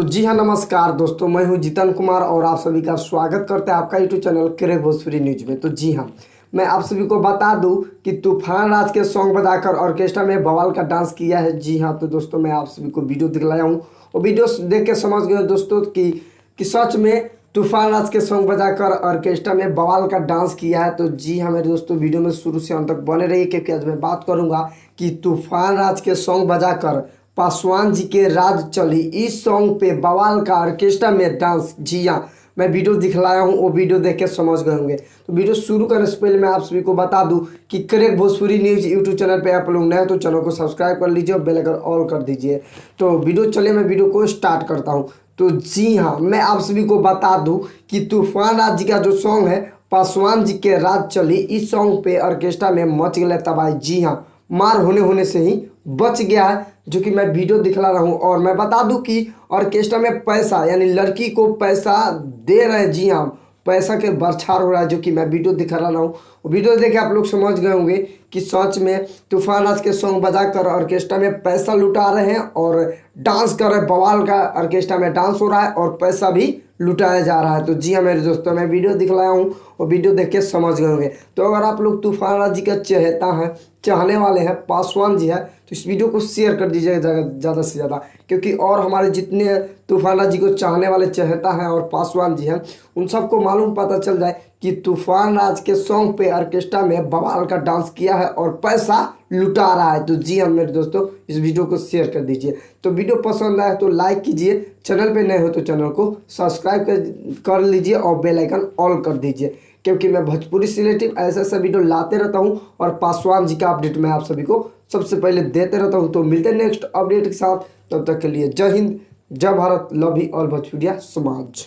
तो जी हाँ, नमस्कार दोस्तों, मैं हूं जितन कुमार और आप सभी का स्वागत करते हैं आपका YouTube channel crack Bhojpuri news में। तो जी हाँ, मैं आप सभी को बता दूं कि तूफान राज के सॉन्ग बजाकर ऑर्केस्ट्रा में बवाल का डांस किया है। जी हाँ, तो दोस्तों मैं आप सभी को वीडियो दिखलाया हूँ और वीडियो देख के समझ गए दोस्तों कि सच में तूफान राज के सॉन्ग बजाकर ऑर्केस्ट्रा में बवाल का डांस किया है। तो जी हाँ मेरे दोस्तों, वीडियो में शुरू से अंत तक बने रहिए क्योंकि आज मैं बात करूंगा कि तूफान राज के सॉन्ग बजाकर पासवान जी के राज चली इस सॉन्ग पे बवाल का ऑर्केस्ट्रा में डांस। जी हाँ, मैं वीडियो दिखलाया हूँ, वो वीडियो देख के समझ गए होंगे। तो वीडियो शुरू करने से पहले मैं आप सभी को बता दूं कि crack Bhojpuri news YouTube channel पे आप लोग नए तो चैनल को सब्सक्राइब कर लीजिए और बेल आइकन ऑल कर दीजिए। तो वीडियो चलिए मैं वीडियो को स्टार्ट करता हूँ। तो जी हाँ, मैं आप सभी को बता दूं कि तूफान राज जी का जो सॉन्ग है पासवान जी के राज चली इस सॉन्ग पे ऑर्केस्ट्रा में मच गए तबाही। जी हाँ, मार होने से ही बच गया है, जो कि मैं वीडियो दिखला रहा हूँ। और मैं बता दूं कि ऑर्केस्ट्रा में पैसा यानी लड़की को पैसा दे रहे हैं। जी हाँ, पैसा के बरछार हो रहा है, जो कि मैं वीडियो दिखा रहा हूँ। वीडियो देख के आप लोग समझ गए होंगे कि सच में तूफान राज के सॉन्ग बजाकर ऑर्केस्ट्रा में पैसा लुटा रहे हैं और डांस कर रहे हैं। बवाल का ऑर्केस्ट्रा में डांस हो रहा है और पैसा भी लुटाया जा रहा है। तो जी हाँ मेरे दोस्तों, मैं वीडियो दिखलाया हूँ और वीडियो देख के समझ गए होंगे। तो अगर आप लोग तूफान राज जी का चहेता है, चाहने वाले हैं, पासवान जी है, तो इस वीडियो को शेयर कर दीजिएगा ज़्यादा से ज़्यादा, क्योंकि और हमारे जितने तूफान राज जी को चाहने वाले चहेता हैं और पासवान जी हैं उन सबको मालूम पता चल जाए कि तूफान राज के सॉन्ग पे ऑर्केस्ट्रा में बवाल का डांस किया है और पैसा लुटा रहा है। तो जी हाँ मेरे दोस्तों, इस वीडियो को शेयर कर दीजिए। तो वीडियो पसंद आए तो लाइक कीजिए, चैनल पे नए हो तो चैनल को सब्सक्राइब कर लीजिए और बेल आइकन ऑल कर दीजिए, क्योंकि मैं भोजपुरी से रिलेटिव ऐसा ऐसा वीडियो लाते रहता हूँ और पासवान जी का अपडेट मैं आप सभी को सबसे पहले देते रहता हूँ। तो मिलते हैं नेक्स्ट अपडेट के साथ, तब तक के लिए जय हिंद, जय भारत, लव यू ऑल भोजपुरिया समाज।